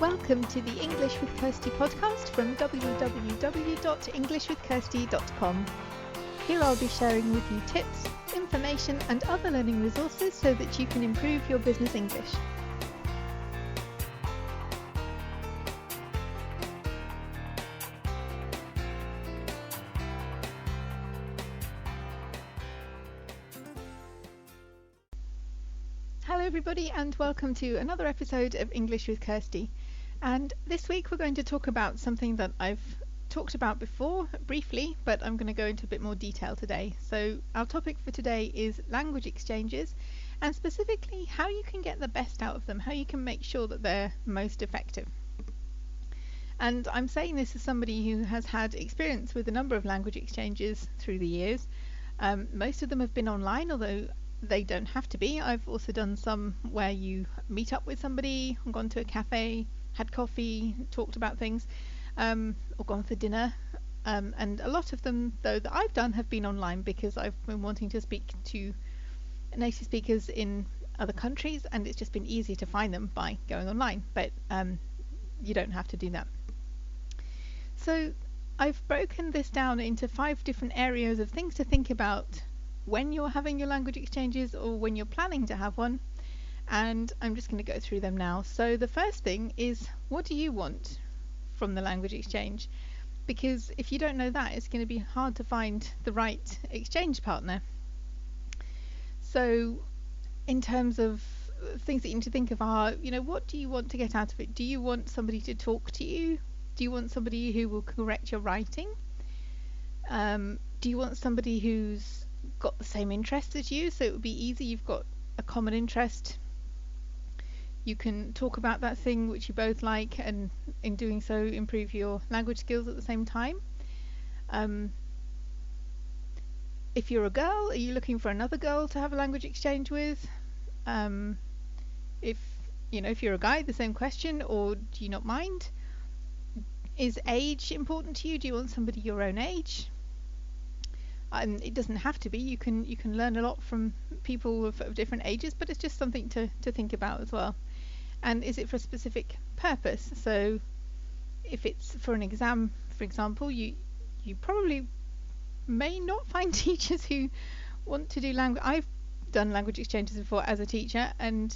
Welcome to the English with Kirsty podcast from www.englishwithkirsty.com. Here I'll be sharing with you tips, information and other learning resources so that you can improve your business English. Hello everybody and welcome to another episode of English with Kirsty. And this week we're going to talk about something that I've talked about before briefly, but I'm going to go into a bit more detail today. So our topic for today is language exchanges, and specifically how you can get the best out of them, how you can make sure that they're most effective. And I'm saying this as somebody who has had experience with a number of language exchanges through the years. Most of them have been online, although they don't have to be. I've also done some where you meet up with somebody, gone to a cafe, had coffee, talked about things, or gone for dinner. And a lot of them, though, that I've done have been online because I've been wanting to speak to native speakers in other countries, and it's just been easier to find them by going online. But you don't have to do that. So I've broken this down into 5 different areas of things to think about when you're having your language exchanges or when you're planning to have one, and I'm just going to go through them now. So the first thing is, what do you want from the language exchange? Because if you don't know that, it's going to be hard to find the right exchange partner. So in terms of things that you need to think of are, what do you want to get out of it? Do you want somebody to talk to you? Do you want somebody who will correct your writing? Do you want somebody who's got the same interests as you, so it would be easy, you've got a common interest, you can talk about that thing which you both like, and in doing so improve your language skills at the same time? If you're a girl, are you looking for another girl to have a language exchange with? If you're a guy, the same question, or do you not mind? Is age important to you? Do you want somebody your own age? It doesn't have to be. You can learn a lot from people of different ages, but it's just something to think about as well. And is it for a specific purpose? So if it's for an exam, for example, you probably may not find teachers who want to do language. I've done language exchanges before as a teacher, and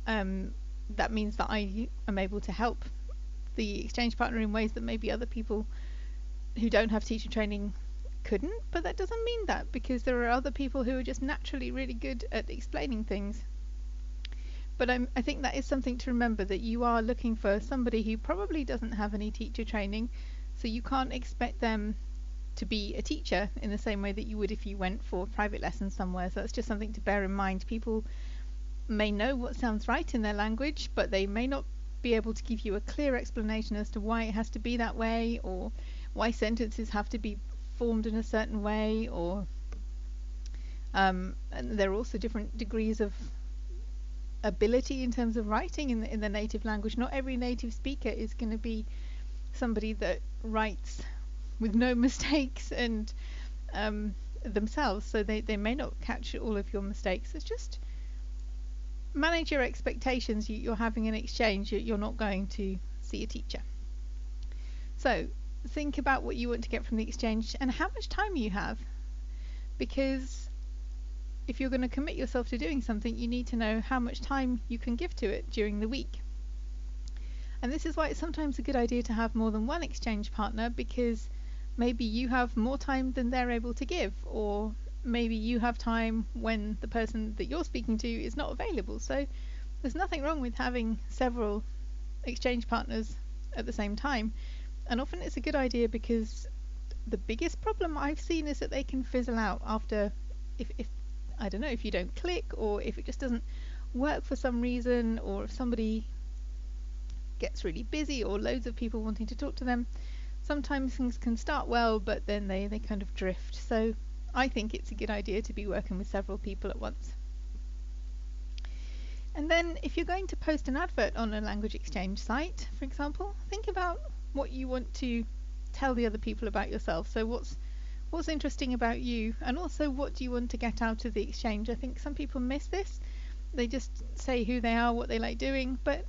that means that I am able to help the exchange partner in ways that maybe other people who don't have teacher training couldn't. But that doesn't mean that, because there are other people who are just naturally really good at explaining things. But I think that is something to remember, that you are looking for somebody who probably doesn't have any teacher training, so you can't expect them to be a teacher in the same way that you would if you went for private lessons somewhere. So that's just something to bear in mind. People may know what sounds right in their language, but they may not be able to give you a clear explanation as to why it has to be that way, or why sentences have to be formed in a certain way, or and there are also different degrees of ability in terms of writing in the native language. Not every native speaker is going to be somebody that writes with no mistakes and themselves, so they may not catch all of your mistakes. It's just manage your expectations. You're having an exchange, you're not going to see a teacher. So think about what you want to get from the exchange and how much time you have, because if you're going to commit yourself to doing something, you need to know how much time you can give to it during the week. And this is why it's sometimes a good idea to have more than one exchange partner, because maybe you have more time than they're able to give, or maybe you have time when the person that you're speaking to is not available. So there's nothing wrong with having several exchange partners at the same time. And often it's a good idea, because the biggest problem I've seen is that they can fizzle out after, if I don't know, if you don't click, or if it just doesn't work for some reason, or if somebody gets really busy or loads of people wanting to talk to them. Sometimes things can start well, but then they kind of drift. So I think it's a good idea to be working with several people at once. And then if you're going to post an advert on a language exchange site, for example, think about what you want to tell the other people about yourself. So what's interesting about you, and also what do you want to get out of the exchange? I think some people miss this. They just say who they are, what they like doing, but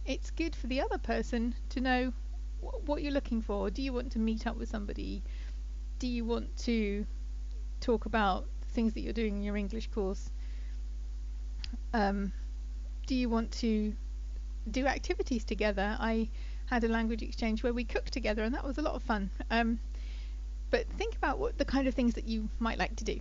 it's good for the other person to know what you're looking for. Do you want to meet up with somebody? Do you want to talk about things that you're doing in your English course? Do you want to do activities together? I had a language exchange where we cooked together, and that was a lot of fun. But think about what the kind of things that you might like to do.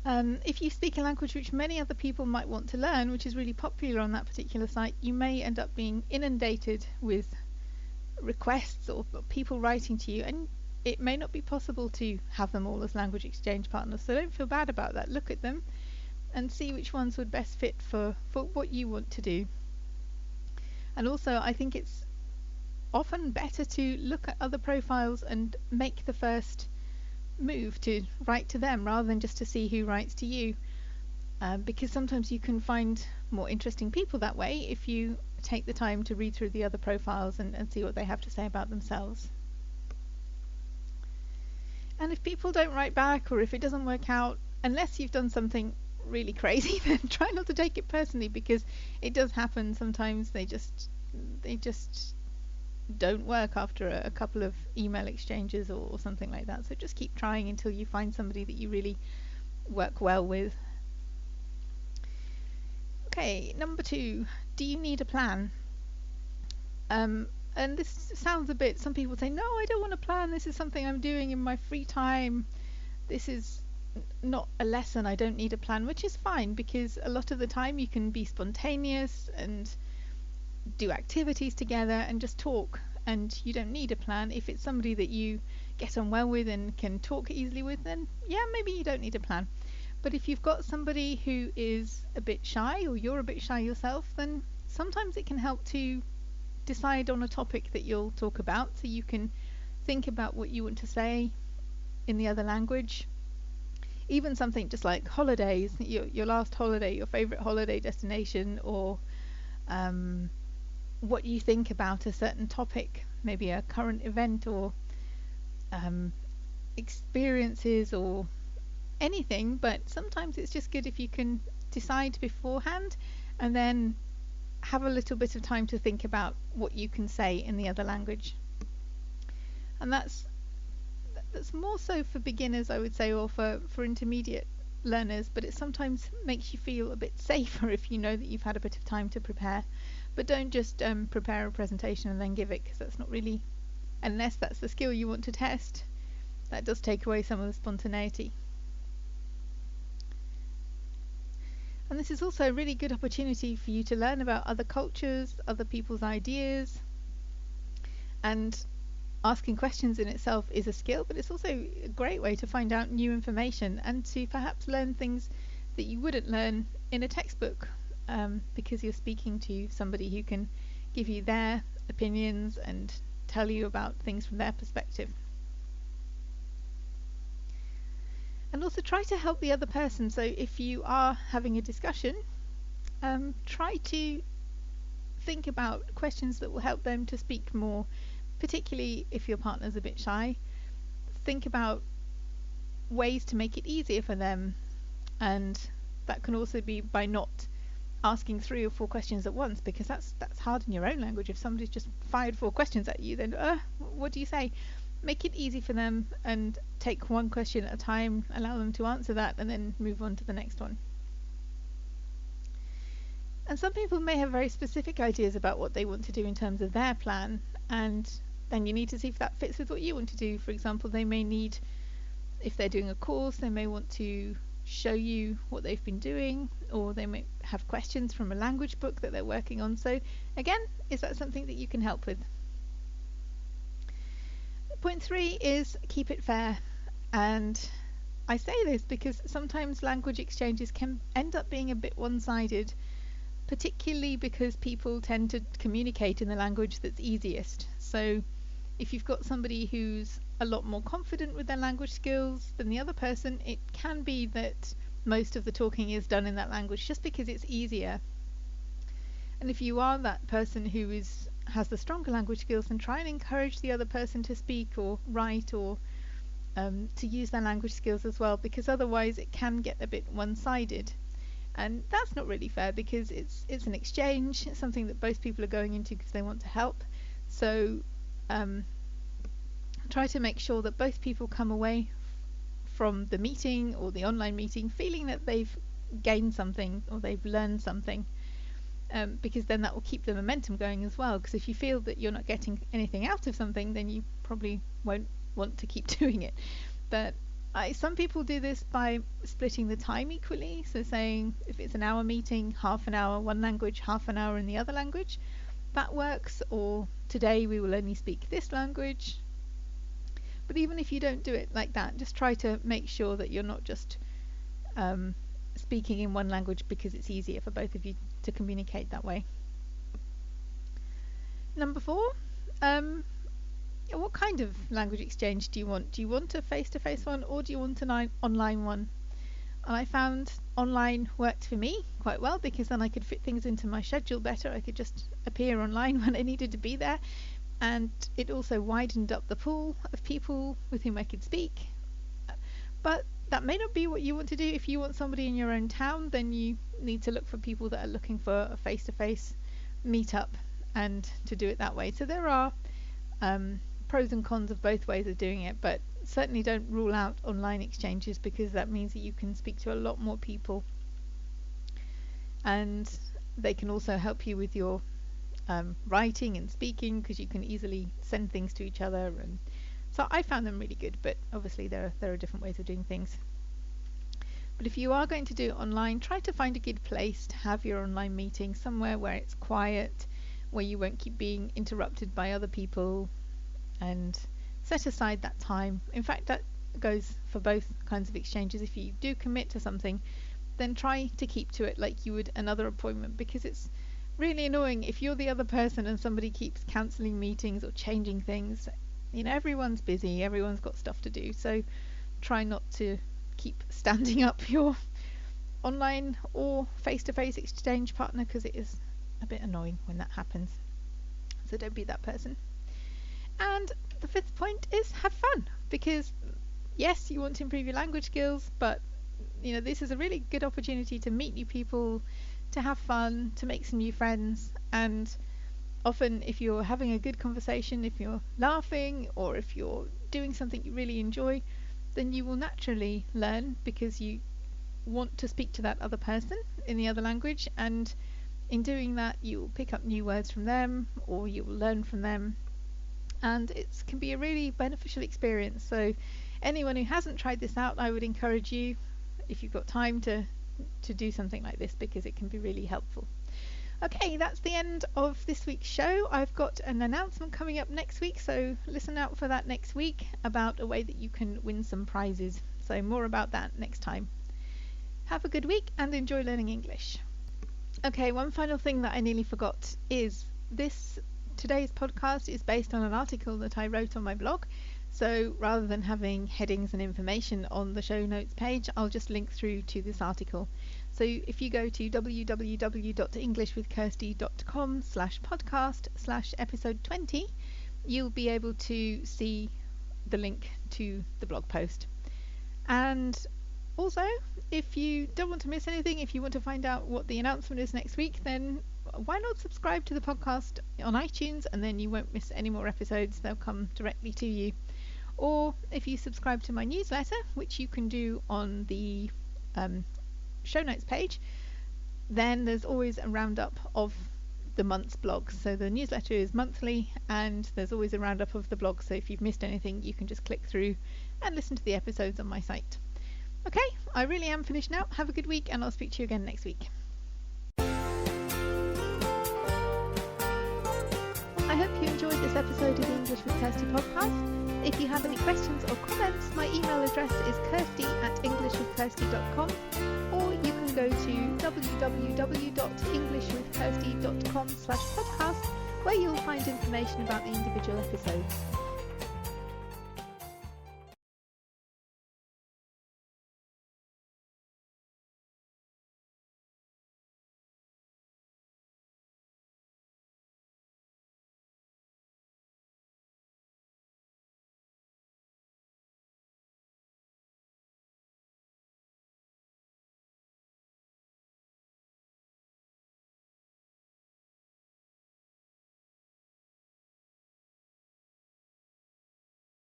If you speak a language which many other people might want to learn, which is really popular on that particular site, you may end up being inundated with requests or people writing to you, and it may not be possible to have them all as language exchange partners. So don't feel bad about that. Look at them and see which ones would best fit for what you want to do. And also, I think it's often better to look at other profiles and make the first move to write to them rather than just to see who writes to you, because sometimes you can find more interesting people that way if you take the time to read through the other profiles and see what they have to say about themselves. And if people don't write back, or if it doesn't work out, unless you've done something really crazy, then try not to take it personally, because it does happen sometimes. They just don't work after a couple of email exchanges or something like that. So just keep trying until you find somebody that you really work well with. Okay, number 2, do you need a plan? And this sounds a bit, some people say, no, I don't want a plan, this is something I'm doing in my free time, this is not a lesson, I don't need a plan, which is fine, because a lot of the time you can be spontaneous and do activities together and just talk, and you don't need a plan. If it's somebody that you get on well with and can talk easily with, then yeah, maybe you don't need a plan. But if you've got somebody who is a bit shy, or you're a bit shy yourself, then sometimes it can help to decide on a topic that you'll talk about, so you can think about what you want to say in the other language. Even something just like holidays, your last holiday, your favorite holiday destination, or what you think about a certain topic, maybe a current event, or experiences, or anything. But sometimes it's just good if you can decide beforehand and then have a little bit of time to think about what you can say in the other language. And that's more so for beginners, I would say, or for intermediate learners, but it sometimes makes you feel a bit safer if you know that you've had a bit of time to prepare. But don't just prepare a presentation and then give it, because that's not really, unless that's the skill you want to test, that does take away some of the spontaneity. And this is also a really good opportunity for you to learn about other cultures, other people's ideas, and asking questions in itself is a skill, but it's also a great way to find out new information and to perhaps learn things that you wouldn't learn in a textbook, because you're speaking to somebody who can give you their opinions and tell you about things from their perspective. And also try to help the other person. So if you are having a discussion, try to think about questions that will help them to speak more, particularly if your partner's a bit shy. Think about ways to make it easier for them, and that can also be by not asking 3 or 4 questions at once, because that's hard in your own language. If somebody's just fired 4 questions at you, then what do you say? Make it easy for them and take one question at a time, allow them to answer that, and then move on to the next one. And some people may have very specific ideas about what they want to do in terms of their plan, and then you need to see if that fits with what you want to do. For example, they may need, if they're doing a course, they may want to show you what they've been doing, or they may have questions from a language book that they're working on. So again, is that something that you can help with? Point 3 is keep it fair. And I say this because sometimes language exchanges can end up being a bit one-sided, particularly because people tend to communicate in the language that's easiest. So if you've got somebody who's a lot more confident with their language skills than the other person, it can be that most of the talking is done in that language just because it's easier. And if you are that person who has the stronger language skills, then try and encourage the other person to speak or write, or to use their language skills as well, because otherwise it can get a bit one-sided. And that's not really fair, because it's an exchange. It's something that both people are going into because they want to help. So try to make sure that both people come away from the meeting or the online meeting feeling that they've gained something or they've learned something, because then that will keep the momentum going as well. Because if you feel that you're not getting anything out of something, then you probably won't want to keep doing it. But some people do this by splitting the time equally. So saying if it's an hour meeting, half an hour one language, half an hour in the other language, that works. Or today we will only speak this language. But even if you don't do it like that, just try to make sure that you're not just speaking in one language because it's easier for both of you to communicate that way. Number 4, what kind of language exchange do you want? Do you want a face-to-face one, or do you want an online one? And I found online worked for me quite well, because then I could fit things into my schedule better. I could just appear online when I needed to be there, and it also widened up the pool of people with whom I could speak. But that may not be what you want to do. If you want somebody in your own town, then you need to look for people that are looking for a face-to-face meetup and to do it that way. So there are pros and cons of both ways of doing it, but certainly don't rule out online exchanges, because that means that you can speak to a lot more people, and they can also help you with your writing and speaking, because you can easily send things to each other. And so I found them really good, but obviously there are different ways of doing things. But if you are going to do it online, try to find a good place to have your online meeting, somewhere where it's quiet, where you won't keep being interrupted by other people, and set aside that time. In fact, that goes for both kinds of exchanges. If you do commit to something, then try to keep to it like you would another appointment, because it's really annoying if you're the other person and somebody keeps cancelling meetings or changing things. Everyone's busy, everyone's got stuff to do, so try not to keep standing up your online or face-to-face exchange partner, because it is a bit annoying when that happens. So don't be that person. And the 5th point is have fun, because yes, you want to improve your language skills, but this is a really good opportunity to meet new people, to have fun, to make some new friends. And often if you're having a good conversation, if you're laughing, or if you're doing something you really enjoy, then you will naturally learn, because you want to speak to that other person in the other language, and in doing that you will pick up new words from them, or you will learn from them, and it can be a really beneficial experience. So anyone who hasn't tried this out, I would encourage you, if you've got time, to do something like this, because it can be really helpful. Okay, that's the end of this week's show. I've got an announcement coming up next week, so listen out for that next week, about a way that you can win some prizes. So more about that next time. Have a good week and enjoy learning English. Okay, one final thing that I nearly forgot is today's podcast is based on an article that I wrote on my blog. So rather than having headings and information on the show notes page, I'll just link through to this article. So if you go to www.englishwithkirsty.com/podcast/episode 20, you'll be able to see the link to the blog post. And also, if you don't want to miss anything, if you want to find out what the announcement is next week, then why not subscribe to the podcast on iTunes, and then you won't miss any more episodes. They'll come directly to you. Or if you subscribe to my newsletter, which you can do on the show notes page, then there's always a roundup of the month's blogs. So the newsletter is monthly, and there's always a roundup of the blog. So if you've missed anything, you can just click through and listen to the episodes on my site. Okay, I really am finished now. Have a good week, and I'll speak to you again next week. I hope you enjoyed this episode of the English with Kirsty podcast. If you have any questions or comments, my email address is kirsty@englishwithkirsty.com, or you can go to www.englishwithkirsty.com/podcast, where you'll find information about the individual episodes.